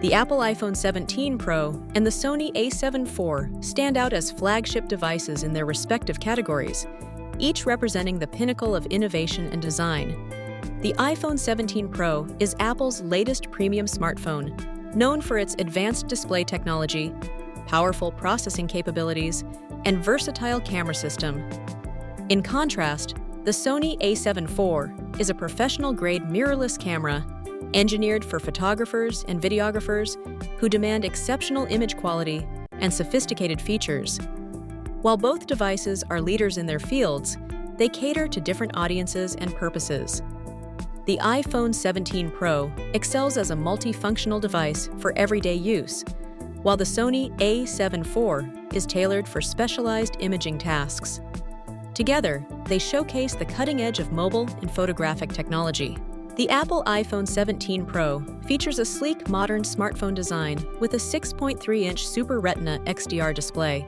The Apple iPhone 17 Pro and the Sony a7 IV stand out as flagship devices in their respective categories, each representing the pinnacle of innovation and design. The iPhone 17 Pro is Apple's latest premium smartphone, known for its advanced display technology, powerful processing capabilities, and versatile camera system. In contrast, the Sony a7 IV is a professional-grade mirrorless camera engineered for photographers and videographers who demand exceptional image quality and sophisticated features. While both devices are leaders in their fields, they cater to different audiences and purposes. The iPhone 17 Pro excels as a multifunctional device for everyday use, while the Sony a7 IV is tailored for specialized imaging tasks. Together, they showcase the cutting edge of mobile and photographic technology. The Apple iPhone 17 Pro features a sleek, modern smartphone design with a 6.3-inch Super Retina XDR display,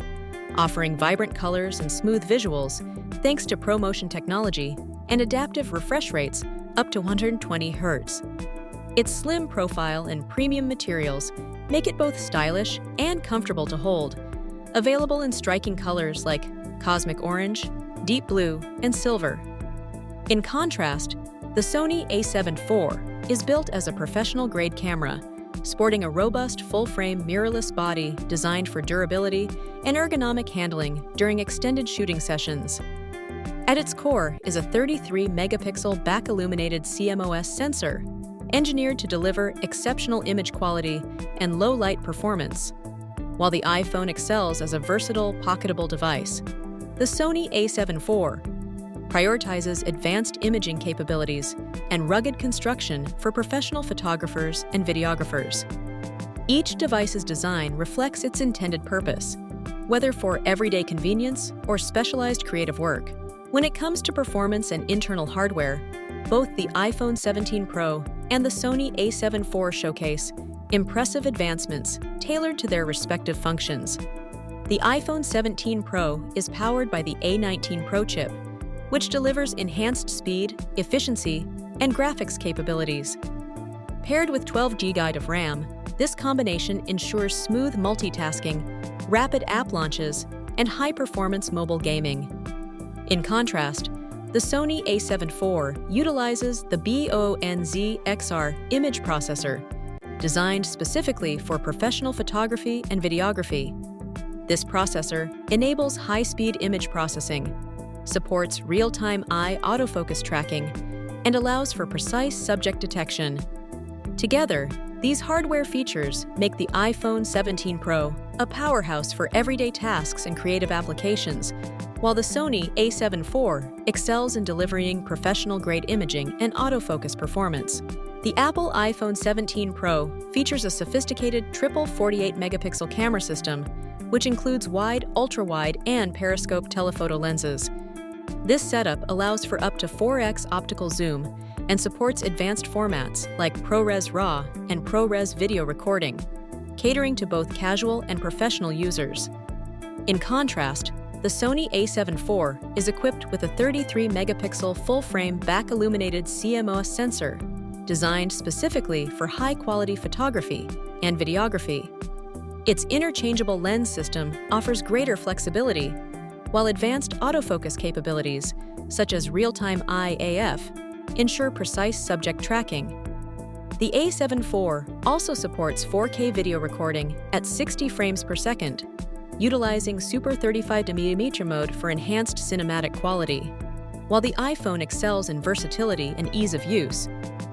offering vibrant colors and smooth visuals thanks to ProMotion technology and adaptive refresh rates up to 120 Hz. Its slim profile and premium materials make it both stylish and comfortable to hold, available in striking colors like cosmic orange, deep blue, and silver. In contrast, the Sony a7 IV is built as a professional-grade camera, sporting a robust full-frame mirrorless body designed for durability and ergonomic handling during extended shooting sessions. At its core is a 33-megapixel back-illuminated CMOS sensor, engineered to deliver exceptional image quality and low-light performance. While the iPhone excels as a versatile, pocketable device, the Sony a7 IV prioritizes advanced imaging capabilities and rugged construction for professional photographers and videographers. Each device's design reflects its intended purpose, whether for everyday convenience or specialized creative work. When it comes to performance and internal hardware, both the iPhone 17 Pro and the Sony a7 IV showcase impressive advancements tailored to their respective functions. The iPhone 17 Pro is powered by the A19 Pro chip, which delivers enhanced speed, efficiency, and graphics capabilities. Paired with 12 GB of RAM, this combination ensures smooth multitasking, rapid app launches, and high-performance mobile gaming. In contrast, the Sony a7 IV utilizes the BONZ XR image processor, designed specifically for professional photography and videography. This processor enables high-speed image processing, supports real-time eye autofocus tracking, and allows for precise subject detection. Together, these hardware features make the iPhone 17 Pro a powerhouse for everyday tasks and creative applications, while the Sony a7 IV excels in delivering professional-grade imaging and autofocus performance. The Apple iPhone 17 Pro features a sophisticated triple 48-megapixel camera system, which includes wide, ultra-wide, and periscope telephoto lenses. This setup allows for up to 4x optical zoom and supports advanced formats like ProRes RAW and ProRes video recording, catering to both casual and professional users. In contrast, the Sony a7 IV is equipped with a 33-megapixel full-frame back-illuminated CMOS sensor, designed specifically for high-quality photography and videography. Its interchangeable lens system offers greater flexibility, while advanced autofocus capabilities, such as real-time eye AF, ensure precise subject tracking. The a7 IV also supports 4K video recording at 60 frames per second, utilizing Super 35mm mode for enhanced cinematic quality. While the iPhone excels in versatility and ease of use,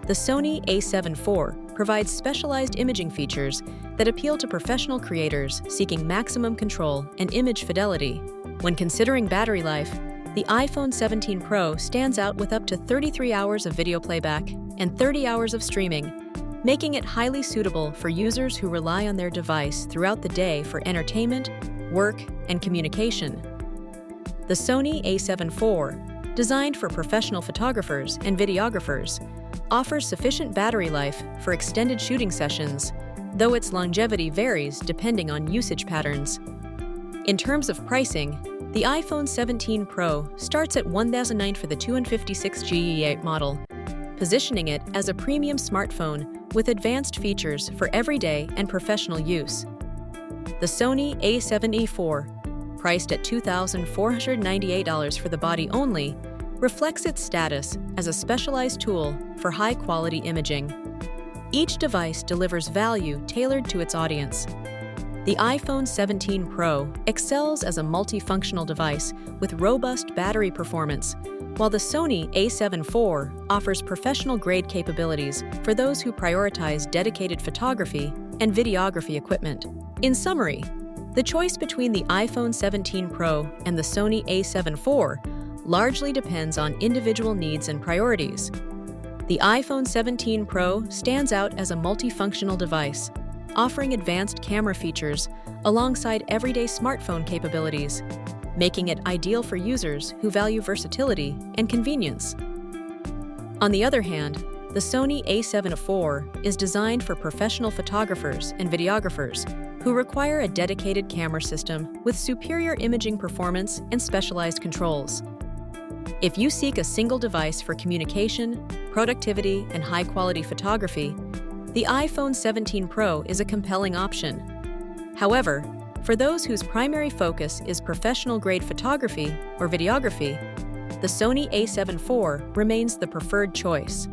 the Sony a7 IV provides specialized imaging features that appeal to professional creators seeking maximum control and image fidelity. When considering battery life, the iPhone 17 Pro stands out with up to 33 hours of video playback and 30 hours of streaming, making it highly suitable for users who rely on their device throughout the day for entertainment, work, and communication. The Sony a7 IV, designed for professional photographers and videographers, offers sufficient battery life for extended shooting sessions, though its longevity varies depending on usage patterns. In terms of pricing, the iPhone 17 Pro starts at $1,009 for the 256GB model, positioning it as a premium smartphone with advanced features for everyday and professional use. The Sony a7 IV, priced at $2,498 for the body only, reflects its status as a specialized tool for high-quality imaging. Each device delivers value tailored to its audience. The iPhone 17 Pro excels as a multifunctional device with robust battery performance, while the Sony a7 IV offers professional-grade capabilities for those who prioritize dedicated photography and videography equipment. In summary, the choice between the iPhone 17 Pro and the Sony a7 IV largely depends on individual needs and priorities. The iPhone 17 Pro stands out as a multifunctional device, offering advanced camera features alongside everyday smartphone capabilities, making it ideal for users who value versatility and convenience. On the other hand, the Sony a7 IV is designed for professional photographers and videographers who require a dedicated camera system with superior imaging performance and specialized controls. If you seek a single device for communication, productivity, and high-quality photography, the iPhone 17 Pro is a compelling option. However, for those whose primary focus is professional-grade photography or videography, the Sony a7 IV remains the preferred choice.